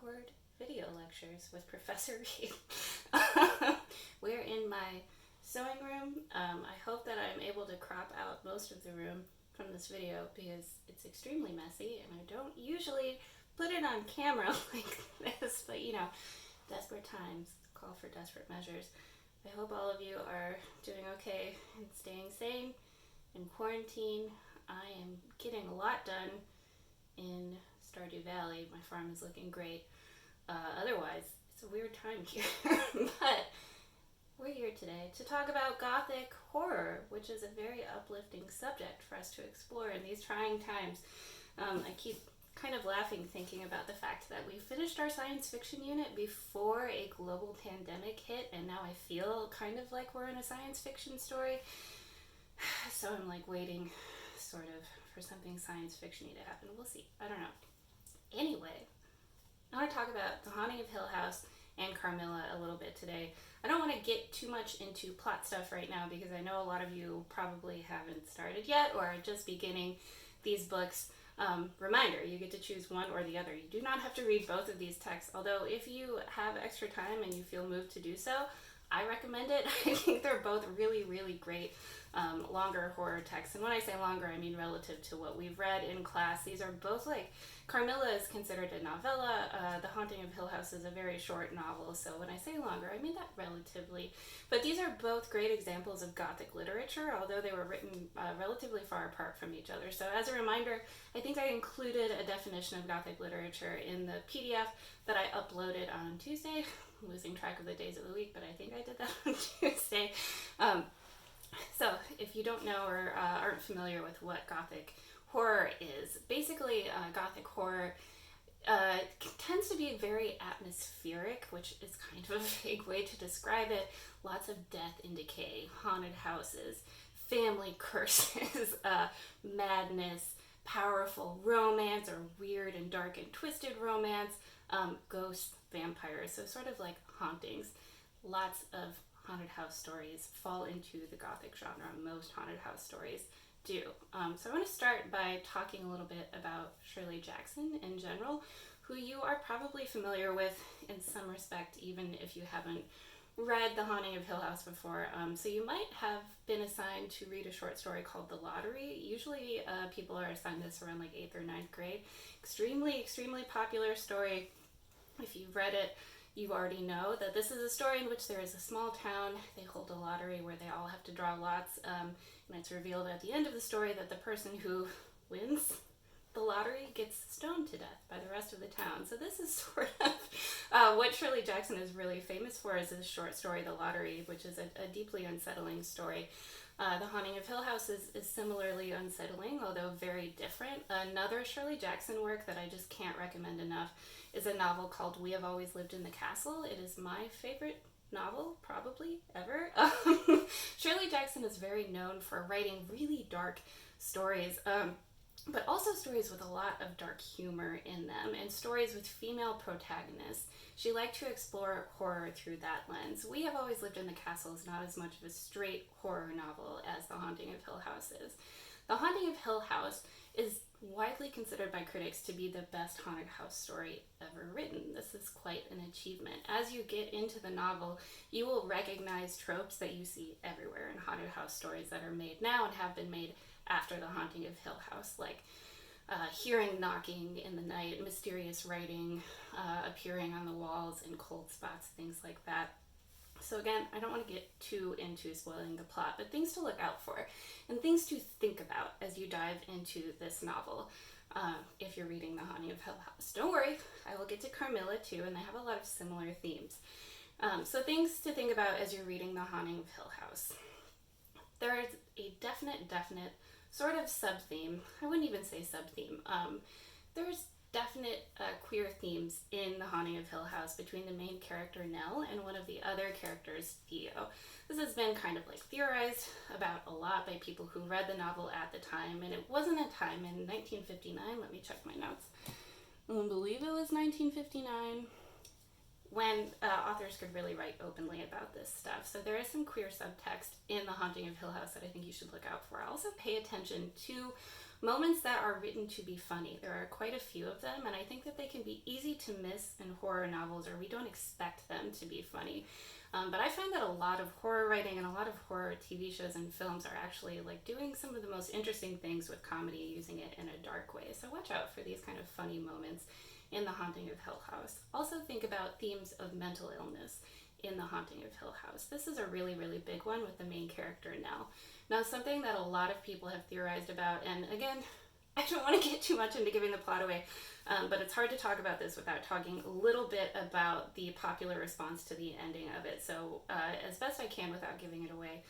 awkward video lectures with Professor Reed. We're in my sewing room. I hope that I'm able to crop out most of the room from this video because it's extremely messy and I don't usually put it on camera like this, but you know, desperate times call for desperate measures. I hope all of you are doing okay and staying sane in quarantine. I am getting a lot done in Stardew Valley. My farm is looking great. Otherwise, it's a weird time here. But we're here today to talk about Gothic horror, which is a very uplifting subject for us to explore in these trying times. I keep kind of laughing thinking about the fact that we finished our science fiction unit before a global pandemic hit, and now I feel kind of like we're in a science fiction story. So I'm like waiting sort of for something science fiction-y to happen. We'll see. I don't know. Anyway, I want to talk about The Haunting of Hill House and Carmilla a little bit today. I don't want to get too much into plot stuff right now because I know a lot of you probably haven't started yet or are just beginning these books. Reminder, you get to choose one or the other. You do not have to read both of these texts, although if you have extra time and you feel moved to do so, I recommend it. I think they're both really, really great longer horror texts. And when I say longer, I mean relative to what we've read in class. These are both like, Carmilla is considered a novella. The Haunting of Hill House is a very short novel. So when I say longer, I mean that relatively. But these are both great examples of Gothic literature, although they were written relatively far apart from each other. So as a reminder, I think I included a definition of Gothic literature in the PDF that I uploaded on Tuesday. I'm losing track of the days of the week, but I think I did that on Tuesday. So if you don't know or aren't familiar with what Gothic horror is, basically Gothic horror tends to be very atmospheric, which is kind of a vague way to describe it. Lots of death and decay, haunted houses, family curses, madness, powerful romance or weird and dark and twisted romance, ghosts, vampires, so sort of like hauntings. Lots of haunted house stories fall into the Gothic genre. Most haunted house stories do. So I want to start by talking a little bit about Shirley Jackson in general, who you are probably familiar with in some respect, even if you haven't read The Haunting of Hill House before. So you might have been assigned to read a short story called The Lottery. Usually people are assigned this around like 8th or 9th grade. Extremely, extremely popular story. If you've read it, you already know that this is a story in which there is a small town. They hold a lottery where they all have to draw lots, and it's revealed at the end of the story that the person who wins the lottery gets stoned to death by the rest of the town. So this is sort of what Shirley Jackson is really famous for, is this short story, The Lottery, which is a deeply unsettling story. The Haunting of Hill House is similarly unsettling, although very different. Another Shirley Jackson work that I just can't recommend enough is a novel called We Have Always Lived in the Castle. It is my favorite novel, probably, ever. Shirley Jackson is very known for writing really dark stories, but also stories with a lot of dark humor in them, and stories with female protagonists. She liked to explore horror through that lens. We Have Always Lived in the Castle is not as much of a straight horror novel as The Haunting of Hill House is. The Haunting of Hill House is widely considered by critics to be the best haunted house story ever written. This is quite an achievement. As you get into the novel, you will recognize tropes that you see everywhere in haunted house stories that are made now and have been made after The Haunting of Hill House, like hearing knocking in the night, mysterious writing appearing on the walls in cold spots, things like that. So again, I don't want to get too into spoiling the plot, but things to look out for and things to think about as you dive into this novel if you're reading The Haunting of Hill House. Don't worry, I will get to Carmilla too, and they have a lot of similar themes. So things to think about as you're reading The Haunting of Hill House. There is a definite sort of sub-theme. I wouldn't even say sub-theme. There's definite queer themes in The Haunting of Hill House between the main character Nell and one of the other characters, Theo. This has been kind of like theorized about a lot by people who read the novel at the time, and it wasn't a time in 1959, let me check my notes, I believe it was 1959, when authors could really write openly about this stuff. So there is some queer subtext in The Haunting of Hill House that I think you should look out for. Also pay attention to moments that are written to be funny. There are quite a few of them, and I think that they can be easy to miss in horror novels, or we don't expect them to be funny. But I find that a lot of horror writing and a lot of horror TV shows and films are actually like doing some of the most interesting things with comedy, using it in a dark way. So watch out for these kind of funny moments in The Haunting of Hill House. Also think about themes of mental illness in The Haunting of Hill House. This is a really, really big one with the main character, Nell. Now, something that a lot of people have theorized about, and again, I don't want to get too much into giving the plot away, but it's hard to talk about this without talking a little bit about the popular response to the ending of it. So as best I can without giving it away,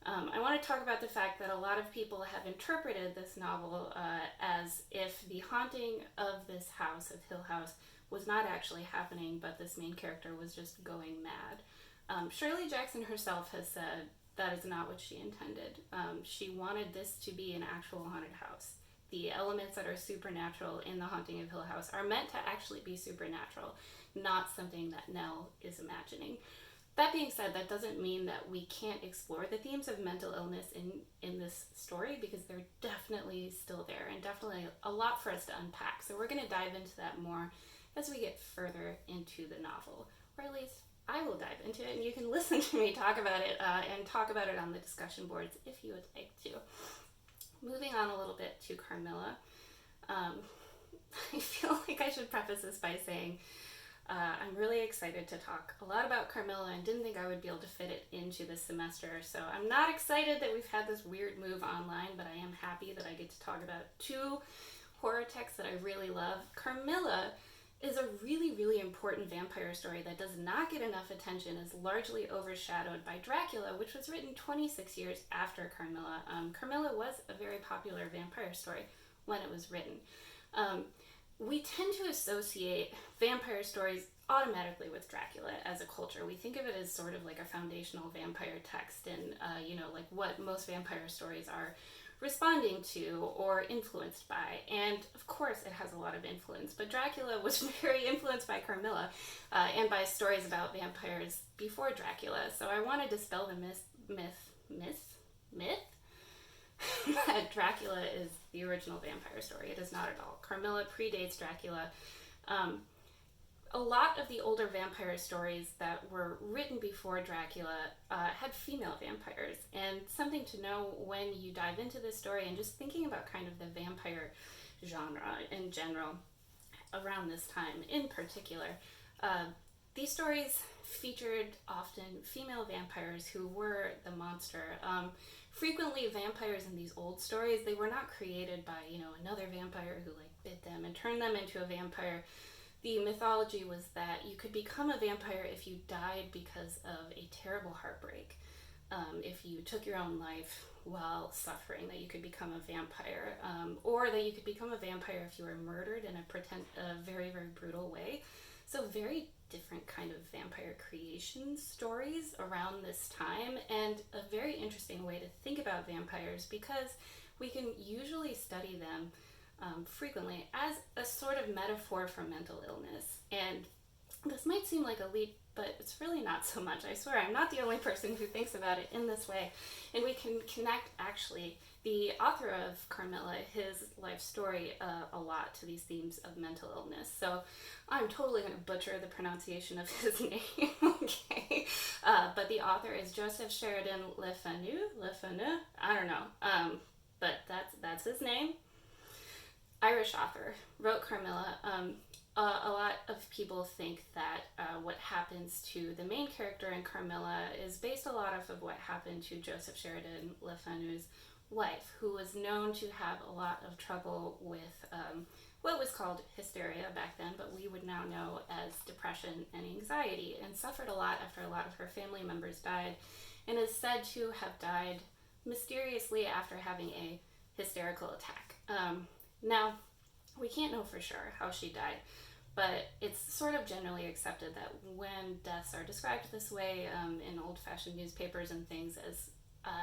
I want to talk about the fact that a lot of people have interpreted this novel as if the haunting of this house, of Hill House, was not actually happening, but this main character was just going mad. Shirley Jackson herself has said that is not what she intended. She wanted this to be an actual haunted house. The elements that are supernatural in The Haunting of Hill House are meant to actually be supernatural, not something that Nell is imagining. That being said, that doesn't mean that we can't explore the themes of mental illness in this story, because they're definitely still there and definitely a lot for us to unpack. So we're going to dive into that more as we get further into the novel, or at least I will dive into it, and you can listen to me talk about it and talk about it on the discussion boards if you would like to. Moving on a little bit to Carmilla, I feel like I should preface this by saying I'm really excited to talk a lot about Carmilla, and didn't think I would be able to fit it into this semester. So I'm not excited that we've had this weird move online, but I am happy that I get to talk about two horror texts that I really love. Carmilla is a really, really important vampire story that does not get enough attention, is largely overshadowed by Dracula, which was written 26 years after Carmilla. Carmilla was a very popular vampire story when it was written. We tend to associate vampire stories automatically with Dracula as a culture. We think of it as sort of like a foundational vampire text, and like what most vampire stories are responding to or influenced by. And of course it has a lot of influence, but Dracula was very influenced by Carmilla and by stories about vampires before Dracula. So I want to dispel the myth that Dracula is the original vampire story. It is not at all. Carmilla predates Dracula. A lot of the older vampire stories that were written before Dracula had female vampires, and something to know when you dive into this story and just thinking about kind of the vampire genre in general around this time in particular. These stories featured often female vampires who were the monster. Frequently vampires in these old stories, they were not created by, another vampire who like bit them and turned them into a vampire. The mythology was that you could become a vampire if you died because of a terrible heartbreak. If you took your own life while suffering, that you could become a vampire. Or that you could become a vampire if you were murdered in a very, very brutal way. So very different kind of vampire creation stories around this time, and a very interesting way to think about vampires, because we can usually study them frequently as a sort of metaphor for mental illness. And this might seem like a leap, but it's really not so much. I swear I'm not the only person who thinks about it in this way. And we can connect, actually, the author of Carmilla, his life story, a lot to these themes of mental illness. So I'm totally going to butcher the pronunciation of his name, okay? But the author is Joseph Sheridan Le Fanu, I don't know, but that's his name. Irish author, wrote Carmilla. A lot of people think that what happens to the main character in Carmilla is based a lot off of what happened to Joseph Sheridan Le Fanu's wife, who was known to have a lot of trouble with what was called hysteria back then, but we would now know as depression and anxiety, and suffered a lot after a lot of her family members died, and is said to have died mysteriously after having a hysterical attack. Now, we can't know for sure how she died, but it's sort of generally accepted that when deaths are described this way in old-fashioned newspapers and things as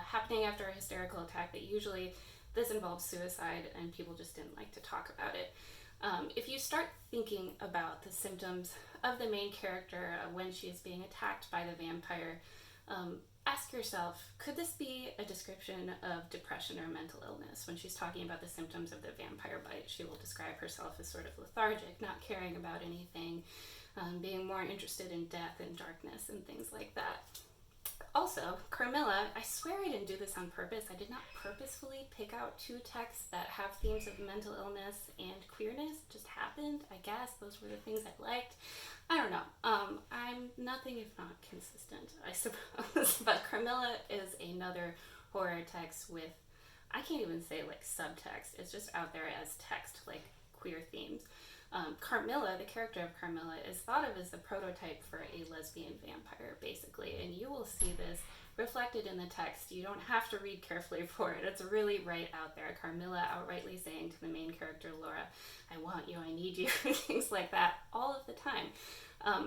happening after a hysterical attack, that usually this involves suicide, and people just didn't like to talk about it. If you start thinking about the symptoms of the main character when she is being attacked by the vampire, ask yourself, could this be a description of depression or mental illness? When she's talking about the symptoms of the vampire bite, she will describe herself as sort of lethargic, not caring about anything, being more interested in death and darkness and things like that. Also, Carmilla, I swear I didn't do this on purpose. I did not purposefully pick out 2 texts that have themes of mental illness and queerness. It just happened, I guess. Those were the things I liked. I don't know. I'm nothing if not consistent, I suppose. But Carmilla is another horror text with, I can't even say like subtext. It's just out there as text, like queer themes. Carmilla, the character of Carmilla, is thought of as the prototype for a lesbian vampire, basically, and you will see this reflected in the text. You don't have to read carefully for it. It's really right out there. Carmilla outrightly saying to the main character, Laura, I want you, I need you, things like that, all of the time.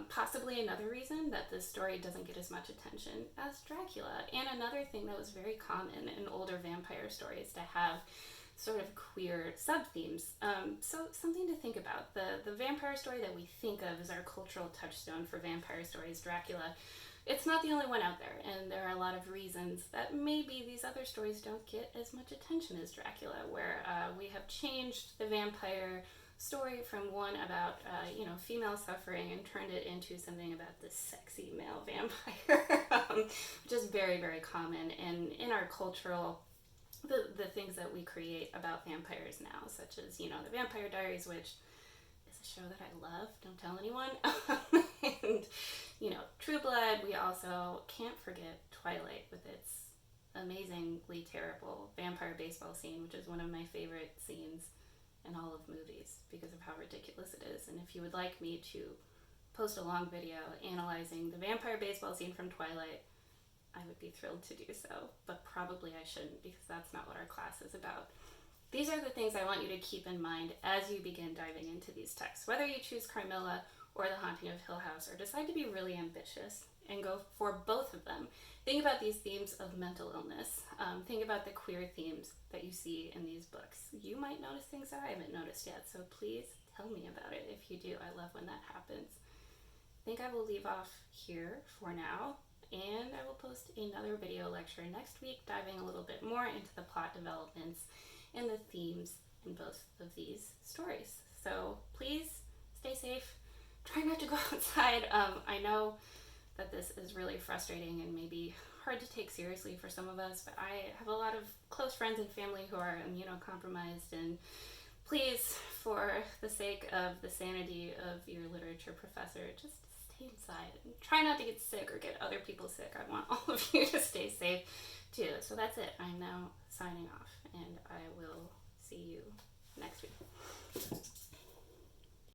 Possibly another reason that this story doesn't get as much attention as Dracula, and another thing that was very common in older vampire stories to have sort of queer sub-themes. So something to think about. The vampire story that we think of as our cultural touchstone for vampire stories, Dracula, it's not the only one out there, and there are a lot of reasons that maybe these other stories don't get as much attention as Dracula, where we have changed the vampire story from one about female suffering and turned it into something about this sexy male vampire, which is very, very common in our cultural the things that we create about vampires now, such as, the Vampire Diaries, which is a show that I love, don't tell anyone, and, True Blood. We also can't forget Twilight with its amazingly terrible vampire baseball scene, which is one of my favorite scenes in all of movies because of how ridiculous it is. And if you would like me to post a long video analyzing the vampire baseball scene from Twilight, I would be thrilled to do so, but probably I shouldn't because that's not what our class is about. These are the things I want you to keep in mind as you begin diving into these texts. Whether you choose Carmilla or The Haunting of Hill House, or decide to be really ambitious and go for both of them, think about these themes of mental illness. Think about the queer themes that you see in these books. You might notice things that I haven't noticed yet, so please tell me about it if you do. I love when that happens. I think I will leave off here for now, and I will post another video lecture next week diving a little bit more into the plot developments and the themes in both of these stories. So please stay safe. Try not to go outside. I know that this is really frustrating and maybe hard to take seriously for some of us, but I have a lot of close friends and family who are immunocompromised, and please, for the sake of the sanity of your literature professor, just stay inside and try not to get sick or get other people sick. I want all of you to stay safe too. So that's it. I'm now signing off, and